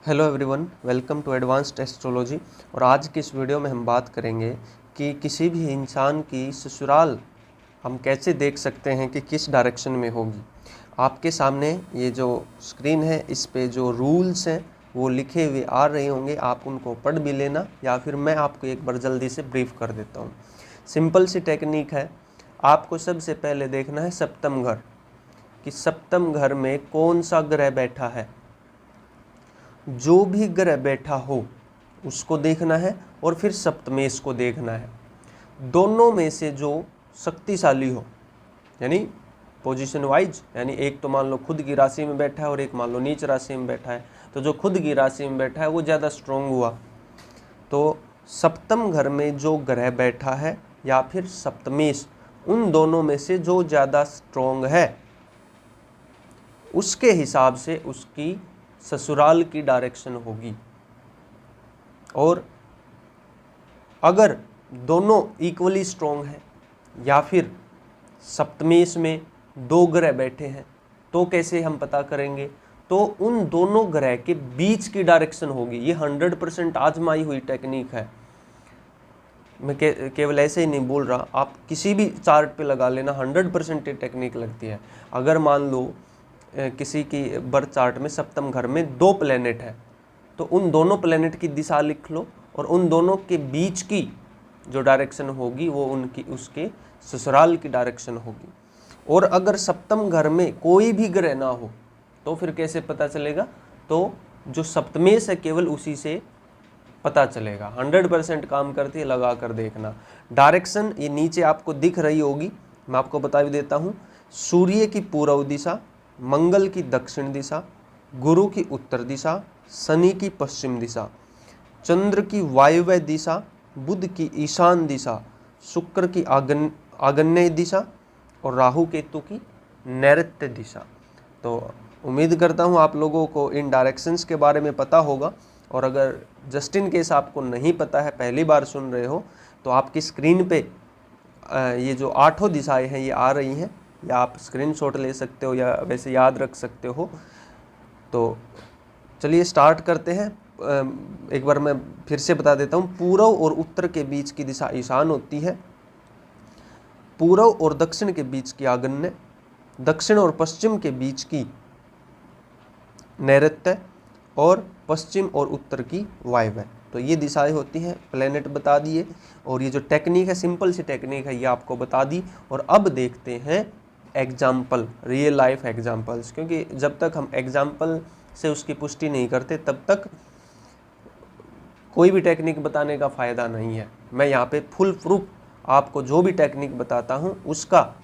Hello everyone, welcome to advanced astrology. और आज की इस वीडियो में हम बात करेंगे कि किसी भी इंसान की ससुराल हम कैसे देख सकते हैं कि किस डायरेक्शन में होगी। आपके सामने ये जो स्क्रीन है, इस पे जो रूल्स हैं वो लिखे हुए आ रहे होंगे, आप उनको पढ़ भी लेना या फिर मैं आपको एक बार जल्दी से ब्रीफ कर देता हूँ। सिंपल सी टेक्निक है। आपको सबसे पहले देखना है सप्तम घर, कि सप्तम घर में कौन सा ग्रह बैठा है। जो भी ग्रह बैठा हो उसको देखना है और फिर सप्तमेश को देखना है। दोनों में से जो शक्तिशाली हो, यानी पोजीशन वाइज, यानी एक तो मान लो खुद की राशि में बैठा है और एक मान लो नीच राशि में बैठा है, तो जो खुद की राशि में बैठा है वो ज़्यादा स्ट्रोंग हुआ। तो सप्तम घर में जो ग्रह बैठा है या फिर सप्तमेश, उन दोनों में से जो ज़्यादा स्ट्रोंग है उसके हिसाब से उसकी ससुराल की डायरेक्शन होगी। और अगर दोनों इक्वली स्ट्रॉन्ग है या फिर सप्तमेश में दो ग्रह बैठे हैं तो कैसे हम पता करेंगे? तो उन दोनों ग्रह के बीच की डायरेक्शन होगी। ये 100% आजमाई हुई टेक्निक है। मैं केवल ऐसे ही नहीं बोल रहा, आप किसी भी चार्ट पे लगा लेना, 100% ये टेक्निक लगती है। अगर मान लो किसी की बर्थ चार्ट में सप्तम घर में दो प्लेनेट है तो उन दोनों प्लेनेट की दिशा लिख लो और उन दोनों के बीच की जो डायरेक्शन होगी वो उनकी उसके ससुराल की डायरेक्शन होगी। और अगर सप्तम घर में कोई भी ग्रह ना हो तो फिर कैसे पता चलेगा? तो जो सप्तमेश है केवल उसी से पता चलेगा। 100% काम करती है, लगा कर देखना। डायरेक्शन ये नीचे आपको दिख रही होगी, मैं आपको बता भी देता हूँ। सूर्य की पूर्व दिशा, मंगल की दक्षिण दिशा, गुरु की उत्तर दिशा, शनि की पश्चिम दिशा, चंद्र की वायव्य दिशा, बुध की ईशान दिशा, शुक्र की आग्नेय दिशा और राहु केतु की नैऋत्य दिशा। तो उम्मीद करता हूँ आप लोगों को इन डायरेक्शंस के बारे में पता होगा। और अगर जस्ट इन केस आपको नहीं पता है, पहली बार सुन रहे हो, तो आपकी स्क्रीन पे ये जो 8 दिशाएं हैं ये आ रही हैं, या आप स्क्रीनशॉट ले सकते हो या वैसे याद रख सकते हो। तो चलिए स्टार्ट करते हैं। एक बार मैं फिर से बता देता हूँ। पूर्व और उत्तर के बीच की दिशा ईशान होती है, पूर्व और दक्षिण के बीच की आग्नेय, दक्षिण और पश्चिम के बीच की नैऋत्य और पश्चिम और उत्तर की वायव्य। तो ये दिशाएं होती हैं। प्लेनेट बता दिए और ये जो टेक्निक है, सिंपल सी टेक्निक है, ये आपको बता दी। और अब देखते हैं एग्जाम्पल, रियल लाइफ एग्जाम्पल्स, क्योंकि जब तक हम एग्जाम्पल से उसकी पुष्टि नहीं करते तब तक कोई भी टेक्निक बताने का फ़ायदा नहीं है। मैं यहाँ पे फुल प्रूफ आपको जो भी टेक्निक बताता हूँ उसका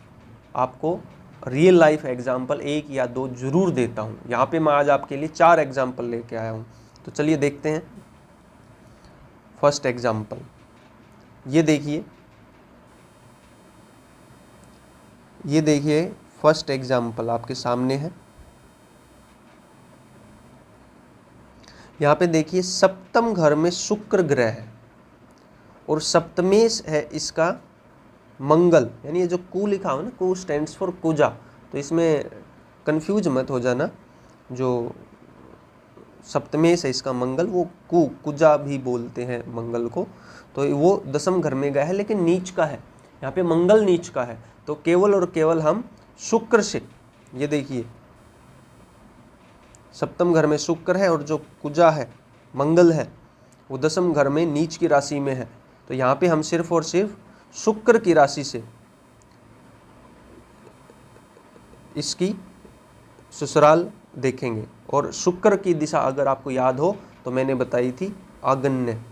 आपको रियल लाइफ एग्जाम्पल 1 या 2 जरूर देता हूँ। यहाँ पे मैं आज आपके लिए 4 एग्जाम्पल लेके आया हूँ। तो चलिए देखते हैं। फर्स्ट एग्जाम्पल ये देखिए, फर्स्ट एग्जाम्पल आपके सामने है। यहाँ पे देखिए, सप्तम घर में शुक्र ग्रह है और सप्तमेश है इसका मंगल, यानी ये जो कु लिखा हो ना, कु स्टैंड्स फॉर कुजा, तो इसमें कंफ्यूज मत हो जाना। जो सप्तमेश है इसका मंगल, वो कुजा भी बोलते हैं मंगल को। तो वो दसम घर में गया है लेकिन नीच का है, यहाँ पे मंगल नीच का है। तो केवल और केवल हम शुक्र से, ये देखिए सप्तम घर में शुक्र है और जो कुजा है मंगल है वो दसम घर में नीच की राशि में है। तो यहाँ पे हम सिर्फ और सिर्फ शुक्र की राशि से इसकी ससुराल देखेंगे। और शुक्र की दिशा अगर आपको याद हो तो मैंने बताई थी आग्नेय,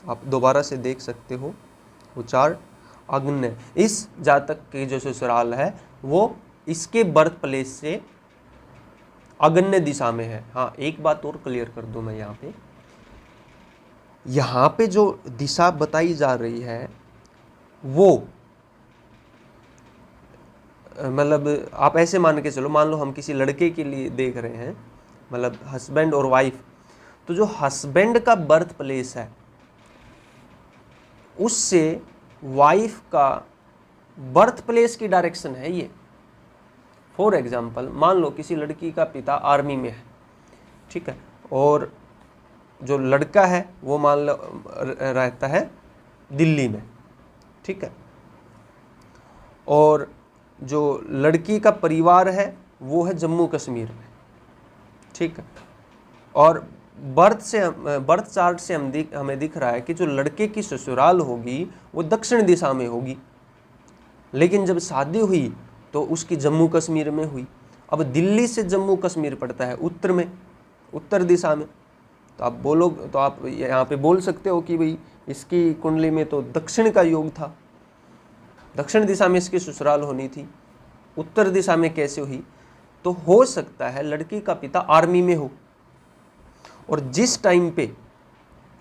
आप दोबारा से देख सकते हो वो चार्ट। आग्नेय इस जातक की जो ससुराल है वो इसके बर्थ प्लेस से आग्नेय दिशा में है। हाँ, एक बात और क्लियर कर दूं मैं, यहाँ पे जो दिशा बताई जा रही है वो मतलब आप ऐसे मान के चलो, मान लो हम किसी लड़के के लिए देख रहे हैं, मतलब हस्बैंड और वाइफ, तो जो हस्बैंड का बर्थ प्लेस है उससे वाइफ का बर्थ प्लेस की डायरेक्शन है ये। फॉर एग्जाम्पल मान लो किसी लड़की का पिता आर्मी में है, ठीक है, और जो लड़का है वो मान लो रहता है दिल्ली में, ठीक है, और जो लड़की का परिवार है वो है जम्मू कश्मीर में, ठीक है। और बर्थ चार्ट से हमें दिख रहा है कि जो लड़के की ससुराल होगी वो दक्षिण दिशा में होगी, लेकिन जब शादी हुई तो उसकी जम्मू कश्मीर में हुई। अब दिल्ली से जम्मू कश्मीर पड़ता है उत्तर में, उत्तर दिशा में, तो आप यहाँ पे बोल सकते हो कि भाई इसकी कुंडली में तो दक्षिण का योग था, दक्षिण दिशा में इसकी ससुराल होनी थी, उत्तर दिशा में कैसे हुई? तो हो सकता है लड़की का पिता आर्मी में हो और जिस टाइम पे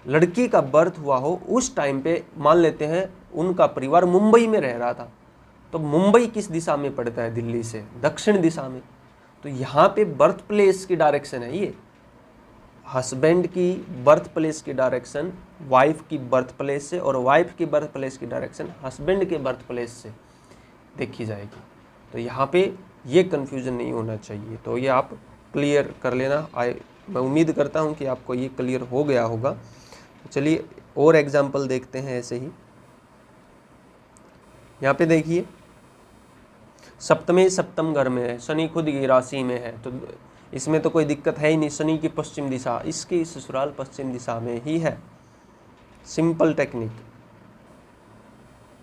लड़की का बर्थ हुआ हो उस टाइम पे मान लेते हैं उनका परिवार मुंबई में रह रहा था, तो मुंबई किस दिशा में पड़ता है दिल्ली से? दक्षिण दिशा में। तो यहाँ पे बर्थ प्लेस की डायरेक्शन है, ये हस्बैंड की बर्थ प्लेस की डायरेक्शन वाइफ की बर्थ प्लेस से और वाइफ की बर्थ प्लेस की डायरेक्शन हस्बैंड के बर्थ प्लेस से देखी जाएगी। तो यहाँ पे ये कन्फ्यूजन नहीं होना चाहिए, तो ये आप क्लियर कर लेना। मैं उम्मीद करता हूँ कि आपको ये क्लियर हो गया होगा। तो चलिए और एग्जाम्पल देखते हैं ऐसे ही। यहाँ पे देखिए सप्तम घर में है, शनि खुद की राशि में है, तो इसमें तो कोई दिक्कत है ही नहीं। शनि की पश्चिम दिशा, इसकी ससुराल पश्चिम दिशा में ही है, सिंपल टेक्निक,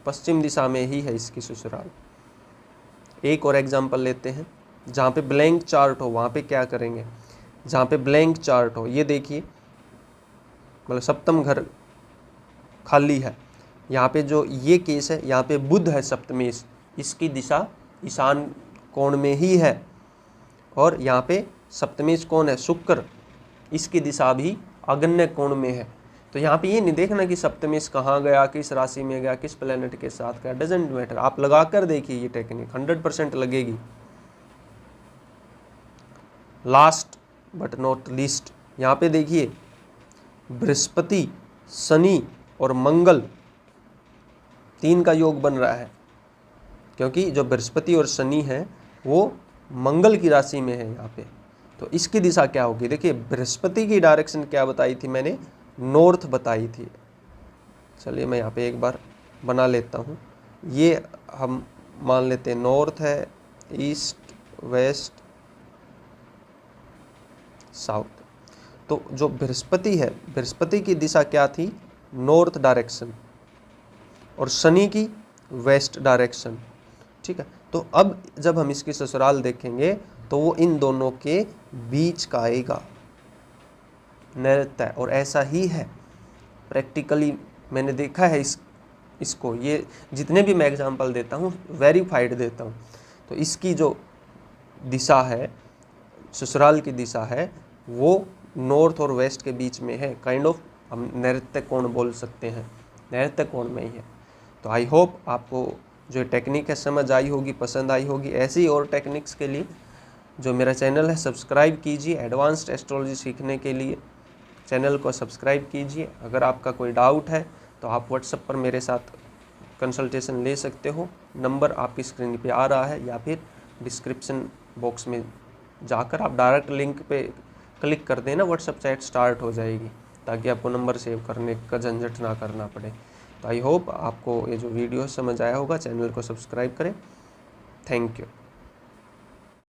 पश्चिम दिशा में ही है इसकी ससुराल। एक और एग्जांपल लेते हैं, जहाँ पे ब्लैंक चार्ट हो वहाँ पे क्या करेंगे? जहाँ पे ब्लैंक चार्ट हो, ये देखिए मतलब सप्तम घर खाली है, यहाँ पे जो ये केस है, यहाँ पे बुध है सप्तमेश, इसकी दिशा ईशान कोण में ही है, और यहाँ पे सप्तमेश कौन है? शुक्र, इसकी दिशा भी आग्नेय कोण में है। तो यहाँ पे ये नहीं देखना कि सप्तमेश कहाँ गया, किस राशि में गया, किस प्लेनेट के साथ गया, डजेंट मैटर। आप लगा कर देखिए, ये टेक्निक 100% लगेगी। लास्ट बट नॉट लीस्ट, यहाँ पे देखिए बृहस्पति, शनि और मंगल, 3 का योग बन रहा है, क्योंकि जो बृहस्पति और शनि है वो मंगल की राशि में है यहाँ पे। तो इसकी दिशा क्या होगी? देखिए बृहस्पति की डायरेक्शन क्या बताई थी मैंने? नॉर्थ बताई थी। चलिए मैं यहाँ पे एक बार बना लेता हूँ। ये हम मान लेते हैं नॉर्थ है, ईस्ट, वेस्ट, साउथ। तो जो बृहस्पति है, बृहस्पति की दिशा क्या थी? नॉर्थ डायरेक्शन, और शनि की वेस्ट डायरेक्शन, ठीक है। तो अब जब हम इसकी ससुराल देखेंगे तो वो इन दोनों के बीच का आएगा, नैऋत्य, और ऐसा ही है प्रैक्टिकली मैंने देखा है इसको। ये जितने भी मैं एग्जांपल देता हूँ वेरीफाइड देता हूँ। तो इसकी जो दिशा है, ससुराल की दिशा है, वो नॉर्थ और वेस्ट के बीच में है, काइंड ऑफ हम नैऋत्य कोण बोल सकते हैं, नैऋत्य कोण में ही है। तो आई होप आपको जो टेक्निक है समझ आई होगी, पसंद आई होगी। ऐसी और टेक्निक्स के लिए जो मेरा चैनल है सब्सक्राइब कीजिए। एडवांस्ड एस्ट्रोलॉजी सीखने के लिए चैनल को सब्सक्राइब कीजिए। अगर आपका कोई डाउट है तो आप व्हाट्सएप पर मेरे साथ कंसल्टेशन ले सकते हो। नंबर आपकी स्क्रीन पे आ रहा है या फिर डिस्क्रिप्शन बॉक्स में जाकर आप डायरेक्ट लिंक पे क्लिक कर देना, व्हाट्सएप चैट स्टार्ट हो जाएगी, ताकि आपको नंबर सेव करने का झंझट ना करना पड़े। तो आई होप आपको ये जो वीडियो समझ आया होगा। चैनल को सब्सक्राइब करें। Thank you.